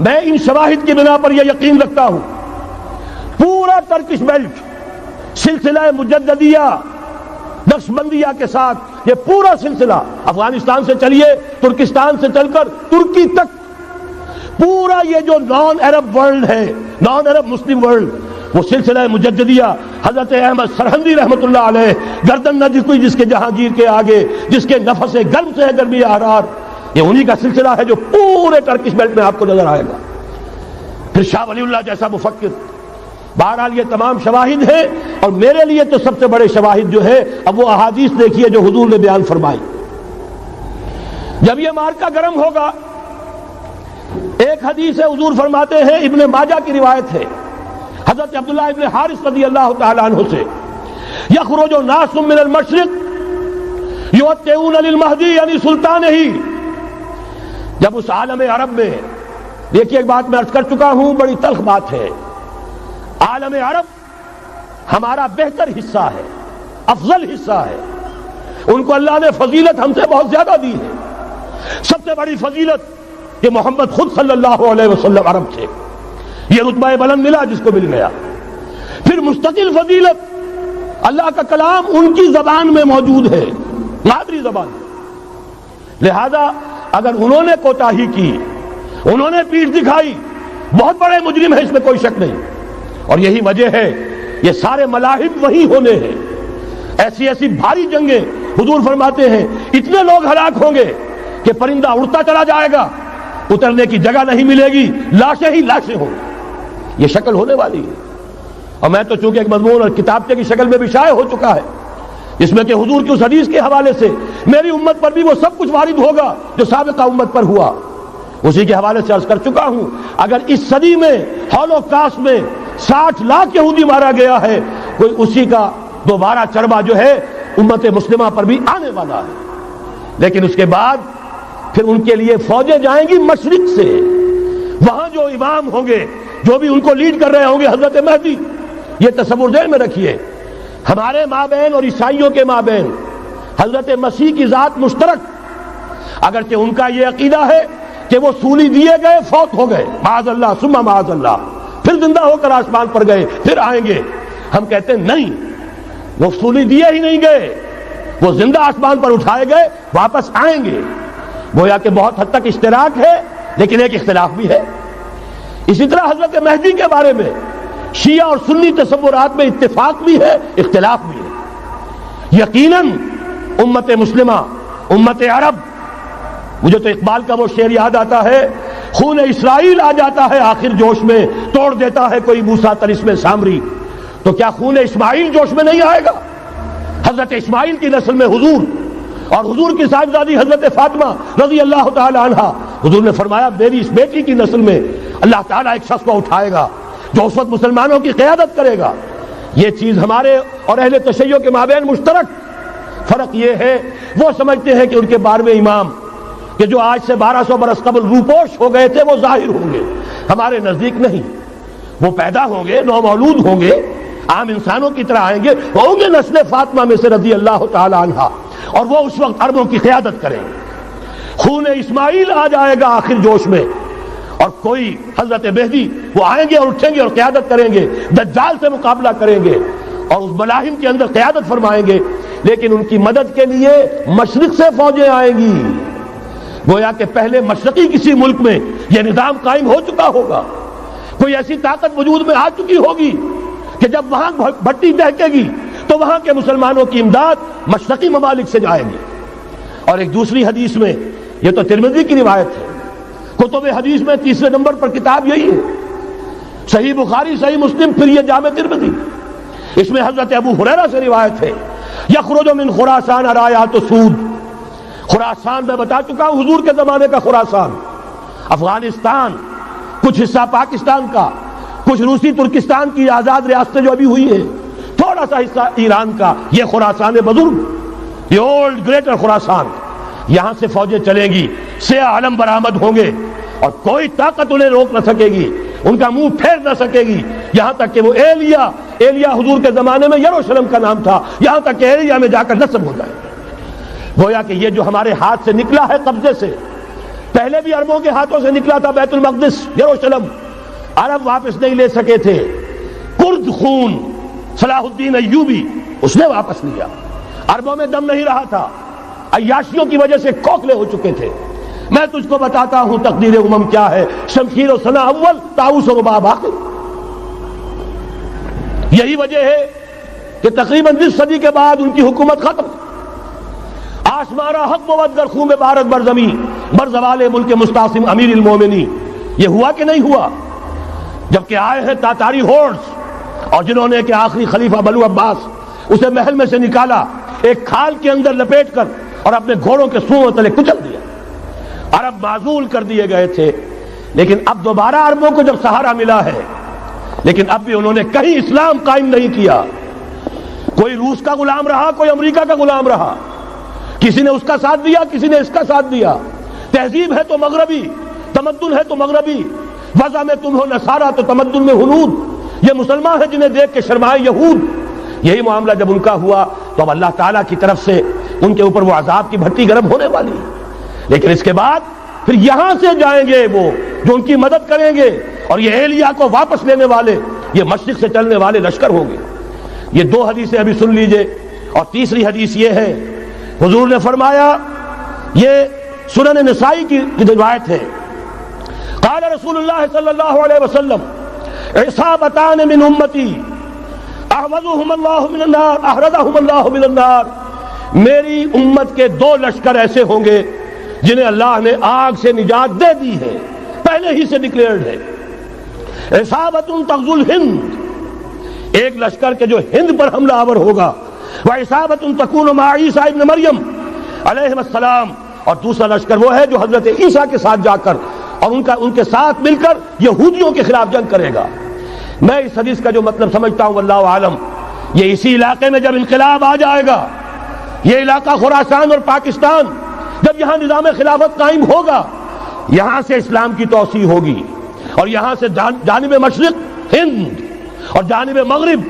میں ان شواہد کی بنا پر یہ یقین رکھتا ہوں پورا ترکش بیلٹ سلسلہ مجددیہ نقشبندیہ کے ساتھ یہ پورا سلسلہ افغانستان سے چلیے ترکستان سے چل کر ترکی تک پورا یہ جو نان عرب ورلڈ ہے نان عرب مسلم ورلڈ وہ سلسلہ مجددیہ حضرت احمد سرہندی رحمۃ اللہ علیہ گردن نہ جھکی جس کے جہانگیر کے آگے جس کے نفس گرم سے ہے گرمی احرار یہ انہی کا سلسلہ ہے جو پورے ٹرکش بیلٹ میں آپ کو نظر آئے گا. پھر شاہ ولی اللہ جیسا مفکر. بہرحال یہ تمام شواہد ہیں اور میرے لیے تو سب سے بڑے شواہد جو ہے اب وہ احادیث دیکھیے جو حضور نے بیان فرمائی. جب یہ مارکا گرم ہوگا ایک حدیث ہے حضور فرماتے ہیں ابن ماجہ کی روایت ہے حضرت عبداللہ ابن حارث رضی اللہ تعالی عنہ سے یخرج ناس من المشرق یوتئون للمہدی یعنی سلطان ہی. جب اس عالم عرب میں دیکھیے ایک بات میں عرض کر چکا ہوں بڑی تلخ بات ہے عالم عرب ہمارا بہتر حصہ ہے افضل حصہ ہے ان کو اللہ نے فضیلت ہم سے بہت زیادہ دی ہے. سب سے بڑی فضیلت کہ محمد خود صلی اللہ علیہ وسلم عرب تھے یہ رتبہ بلند ملا جس کو مل گیا. پھر مستقل فضیلت اللہ کا کلام ان کی زبان میں موجود ہے مادری زبان. لہذا اگر انہوں نے کوتاہی کی انہوں نے پیٹھ دکھائی بہت بڑے مجرم ہیں اس میں کوئی شک نہیں. اور یہی وجہ ہے یہ سارے ملاحب وہی ہونے ہیں. ایسی ایسی بھاری جنگیں حضور فرماتے ہیں اتنے لوگ ہلاک ہوں گے کہ پرندہ اڑتا چلا جائے گا اترنے کی جگہ نہیں ملے گی لاشیں ہی لاشیں ہوں گی. یہ شکل ہونے والی ہے. اور میں تو چونکہ ایک مضمون اور کتابچے کی شکل میں بھی شائع ہو چکا ہے جس میں کہ حضور کی اس حدیث کے حوالے سے میری امت پر بھی وہ سب کچھ وارد ہوگا جو سابقہ امت پر ہوا اسی کے حوالے سے عرض کر چکا ہوں. اگر اس صدی میں ہولوکاسٹ میں 60 لاکھ یہودی مارا گیا ہے کوئی اسی کا دوبارہ چربا جو ہے امت مسلمہ پر بھی آنے والا ہے. لیکن اس کے بعد پھر ان کے لیے فوجیں جائیں گی مشرق سے. وہاں جو امام ہوں گے جو بھی ان کو لیڈ کر رہے ہوں گے حضرت مہدی. یہ تصور ذہن میں رکھیے ہمارے مابین اور عیسائیوں کے مابین حضرت مسیح کی ذات مشترک اگرچہ ان کا یہ عقیدہ ہے کہ وہ سولی دیے گئے فوت ہو گئے معاذ اللہ ثم معاذ اللہ پھر زندہ ہو کر آسمان پر گئے پھر آئیں گے. ہم کہتے ہیں نہیں وہ سولی دیے ہی نہیں گئے وہ زندہ آسمان پر اٹھائے گئے واپس آئیں گے. گویا کہ بہت حد تک اشتراک ہے لیکن ایک اختلاف بھی ہے. اسی طرح حضرت مہدی کے بارے میں شیعہ اور سنی تصورات میں اتفاق بھی ہے اختلاف بھی ہے. یقیناً امت مسلمہ امت عرب مجھے تو اقبال کا وہ شعر یاد آتا ہے خون اسرائیل آ جاتا ہے آخر جوش میں توڑ دیتا ہے کوئی موسیٰ طلسم سامری. تو کیا خون اسماعیل جوش میں نہیں آئے گا؟ حضرت اسماعیل کی نسل میں حضور اور حضور کی صاحبزادی حضرت فاطمہ رضی اللہ تعالی عنہا. حضور نے فرمایا میری اس بیٹی کی نسل میں اللہ تعالیٰ ایک شخص کو اٹھائے گا جو اس وقت مسلمانوں کی قیادت کرے گا. یہ چیز ہمارے اور اہل تشیع کے مابین مشترک. فرق یہ ہے وہ سمجھتے ہیں کہ ان کے 12ویں امام کہ جو آج سے 1200 برس قبل روپوش ہو گئے تھے وہ ظاہر ہوں گے. ہمارے نزدیک نہیں. وہ پیدا ہوں گے نو مولود ہوں گے عام انسانوں کی طرح آئیں گے ہوں گے نسل فاطمہ میں سے رضی اللہ تعالی عنہا اور وہ اس وقت عربوں کی قیادت کریں گے. خون اسماعیل آ جائے گا آخر جوش میں اور کوئی حضرت مہدی وہ آئیں گے اور اٹھیں گے اور قیادت کریں گے دجال سے مقابلہ کریں گے اور اس ملاحم کے اندر قیادت فرمائیں گے. لیکن ان کی مدد کے لیے مشرق سے فوجیں آئیں گی. گویا کہ پہلے مشرقی کسی ملک میں یہ نظام قائم ہو چکا ہوگا کوئی ایسی طاقت وجود میں آ چکی ہوگی کہ جب وہاں بھٹی دہکے گی تو وہاں کے مسلمانوں کی امداد مشرقی ممالک سے جائے گی. اور ایک دوسری حدیث میں یہ تو ترمذی کی روایت ہے کتب حدیث میں 3 نمبر پر کتاب یہی ہے صحیح بخاری صحیح مسلم پھر یہ جامع ترمذی. اس میں حضرت ابو ہریرہ سے روایت ہے یخرج من خراسان رایات سود. خراسان میں بتا چکا ہوں حضور کے زمانے کا خراسان افغانستان کچھ حصہ پاکستان کا کچھ روسی ترکستان کی آزاد ریاستیں جو ابھی ہوئی ہیں تھوڑا سا حصہ ایران کا یہ خراسان بزرگ یہ اولڈ گریٹر خراسان. یہاں سے فوجیں چلیں گی سیاہ علم برآمد ہوں گے اور کوئی طاقت انہیں روک نہ سکے گی ان کا منہ پھیر نہ سکے گی. یہاں تک کہ وہ ایلیا حضور کے زمانے میں یروشلم کا نام تھا یہاں تک کہ ایلیا میں جا کر نصب ہو جائے. گویا کہ یہ جو ہمارے ہاتھ سے نکلا ہے قبضے سے پہلے بھی عربوں کے ہاتھوں سے نکلا تھا بیت المقدس یروشلم، عرب واپس نہیں لے سکے تھے۔ کرد خون صلاح الدین ایوبی اس نے واپس لیا، عربوں میں دم نہیں رہا تھا، عیاشیوں کی وجہ سے کھوکھلے ہو چکے تھے۔ میں تجھ کو بتاتا ہوں تقدیر امم کیا ہے، شمشیر و سنا اول، طاؤس و رباب آخر۔ یہی وجہ ہے کہ تقریباً 20 صدی کے بعد ان کی حکومت ختم۔ آشمارا حق بود گر خون بارت بر زمین بر زوال ملک مستعصم امیر المومنین، یہ ہوا کہ نہیں ہوا؟ جبکہ آئے ہیں تاتاری ہورس، اور جنہوں نے کہ آخری خلیفہ بنو عباس اسے محل میں سے نکالا، ایک کھال کے اندر لپیٹ کر اور اپنے گھوڑوں کے سوؤں تلے کچل دیا۔ عرب معزول کر دیے گئے تھے، لیکن اب دوبارہ عربوں کو جب سہارا ملا ہے، لیکن اب بھی انہوں نے کہیں اسلام قائم نہیں کیا۔ کوئی روس کا غلام رہا، کوئی امریکہ کا غلام رہا، کسی نے اس کا ساتھ دیا، کسی نے اس کا ساتھ دیا۔ تہذیب ہے تو مغربی، تمدن ہے تو مغربی، وضع میں تم ہو نصارہ تو تمدن میں ہنود، یہ مسلمان ہیں جنہیں دیکھ کے شرمائے یہود۔ یہی معاملہ جب ان کا ہوا تو اب اللہ تعالیٰ کی طرف سے ان کے اوپر وہ عذاب کی بھٹی گرم ہونے والی ہے۔ لیکن اس کے بعد پھر یہاں سے جائیں گے وہ جو ان کی مدد کریں گے، اور یہ ایلیا کو واپس لینے والے یہ مشرق سے چلنے والے لشکر ہوں گے۔ یہ 2 حدیثیں ابھی سن لیجئے، اور تیسری حدیث یہ ہے، حضور نے فرمایا، یہ سنن نسائی کی روایت ہے، قال رسول اللہ صلی اللہ علیہ وسلم عصابتان من امتی احوذهم اللہ من النار احرزهم اللہ من النار، میری امت کے 2 لشکر ایسے ہوں گے جنہیں اللہ نے آگ سے نجات دے دی ہے، پہلے ہی سے ڈکلیئرڈ ہے۔ عصابت تغزو الہند، ایک لشکر کے جو ہند پر حملہ آور ہوگا، وعصابت تکون مع عیسیٰ ابن مریم علیہ السلام، اور دوسرا لشکر وہ ہے جو حضرت عیسیٰ کے ساتھ جا کر اور ان کے ساتھ مل کر یہودیوں کے خلاف جنگ کرے گا۔ میں اس حدیث کا جو مطلب سمجھتا ہوں واللہ عالم، یہ اسی علاقے میں جب انقلاب آ جائے گا، یہ علاقہ خراسان اور پاکستان، جب یہاں نظام خلافت قائم ہوگا، یہاں سے اسلام کی توسیع ہوگی، اور یہاں سے جانب مشرق ہند اور جانب مغرب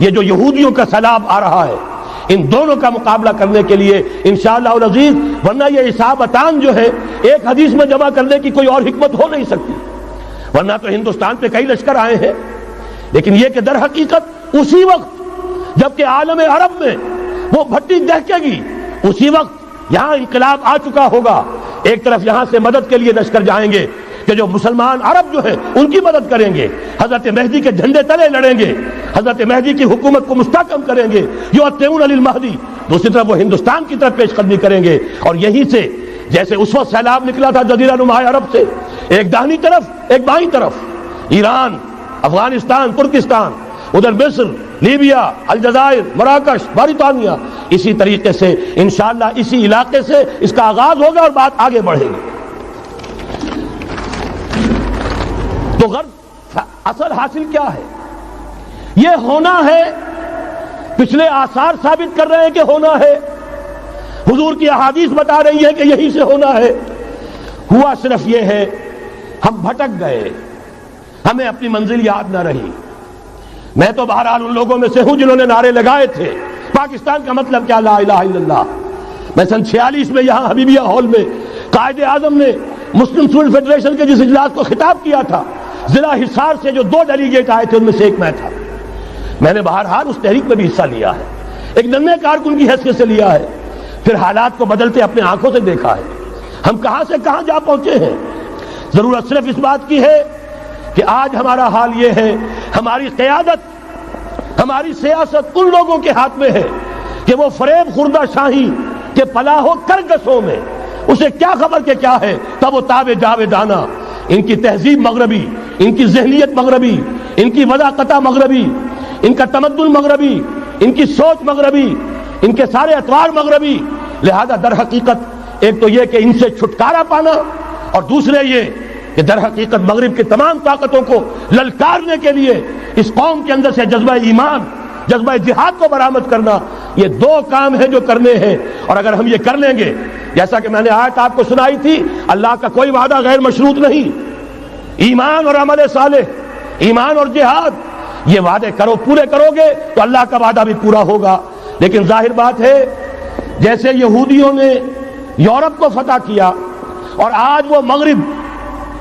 یہ جو یہودیوں کا سیلاب آ رہا ہے، ان دونوں کا مقابلہ کرنے کے لیے انشاءاللہ العزیز، ورنہ یہ عصابتان جو ہے ایک حدیث میں جمع کرنے کی کوئی اور حکمت ہو نہیں سکتی، ورنہ تو ہندوستان پہ کئی لشکر آئے ہیں، لیکن یہ کہ در حقیقت اسی وقت جبکہ عالم عرب میں وہ بھٹی دہکے گی، اسی وقت یہاں انقلاب آ چکا ہوگا۔ ایک طرف یہاں سے مدد کے لیے لشکر جائیں گے کہ جو مسلمان عرب جو ہیں ان کی مدد کریں گے، حضرت مہدی کے جھنڈے تلے لڑیں گے، حضرت مہدی کی حکومت کو مستحکم کریں گے، یؤطیعون للمہدی، دوسری طرف وہ ہندوستان کی طرف پیش قدمی کریں گے، اور یہیں سے جیسے اس وقت سیلاب نکلا تھا جزیرہ نما عرب سے، ایک داہنی طرف ایک بائیں طرف، ایران، افغانستان، ترکستان، ادھر مصر، لیبیا، الجزائر، مراکش، موریتانیہ، اسی طریقے سے انشاءاللہ اسی علاقے سے اس کا آغاز ہوگا اور بات آگے بڑھے گی۔ تو غرض اصل حاصل کیا ہے؟ یہ ہونا ہے، پچھلے آثار ثابت کر رہے ہیں کہ ہونا ہے، حضور کی احادیث بتا رہی ہے کہ یہی سے ہونا ہے۔ ہوا صرف یہ ہے ہم بھٹک گئے، ہمیں اپنی منزل یاد نہ رہی۔ میں تو بہرحال ان لوگوں میں سے ہوں جنہوں نے نعرے لگائے تھے پاکستان کا مطلب کیا، لا الہ الا اللہ۔ میں سن 46 میں یہاں حبیبیہ ہال میں قائد اعظم نے مسلم اسٹوڈنٹ فیڈریشن کے جس اجلاس کو خطاب کیا تھا، ضلع حصار سے جو 2 ڈیلیگیٹ آئے تھے ان میں سے ایک میں تھا۔ میں نے بہرحال اس تحریک میں بھی حصہ لیا ہے، ایک ننھے کارکن کی حیثیت سے لیا ہے، پھر حالات کو بدلتے اپنے آنکھوں سے دیکھا ہے، ہم کہاں سے کہاں جا پہنچے ہیں۔ ضرورت صرف اس بات کی ہے کہ آج ہمارا حال یہ ہے، ہماری قیادت، ہماری سیاست ان لوگوں کے ہاتھ میں ہے کہ وہ فریب خوردہ شاہی کے پلاح و کرگسوں میں اسے کیا خبر کہ کیا ہے، تب وہ تاب جاویدانہ، ان کی تہذیب مغربی، ان کی ذہنیت مغربی، ان کی وضاقتہ مغربی، ان کا تمدن مغربی، ان کی سوچ مغربی، ان کے سارے اطوار مغربی۔ لہذا در حقیقت ایک تو یہ کہ ان سے چھٹکارا پانا، اور دوسرے یہ کہ در حقیقت مغرب کی تمام طاقتوں کو للکارنے کے لیے اس قوم کے اندر سے جذبہ ایمان، جذبہ جہاد کو برآمد کرنا، یہ 2 کام ہیں جو کرنے ہیں۔ اور اگر ہم یہ کر لیں گے، جیسا کہ میں نے آیت آپ کو سنائی تھی، اللہ کا کوئی وعدہ غیر مشروط نہیں، ایمان اور عمل صالح، ایمان اور جہاد، یہ وعدے پورے کرو گے تو اللہ کا وعدہ بھی پورا ہوگا۔ لیکن ظاہر بات ہے جیسے یہودیوں نے یورپ کو فتح کیا اور آج وہ مغرب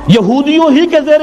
یہودیوں ہی کے زیر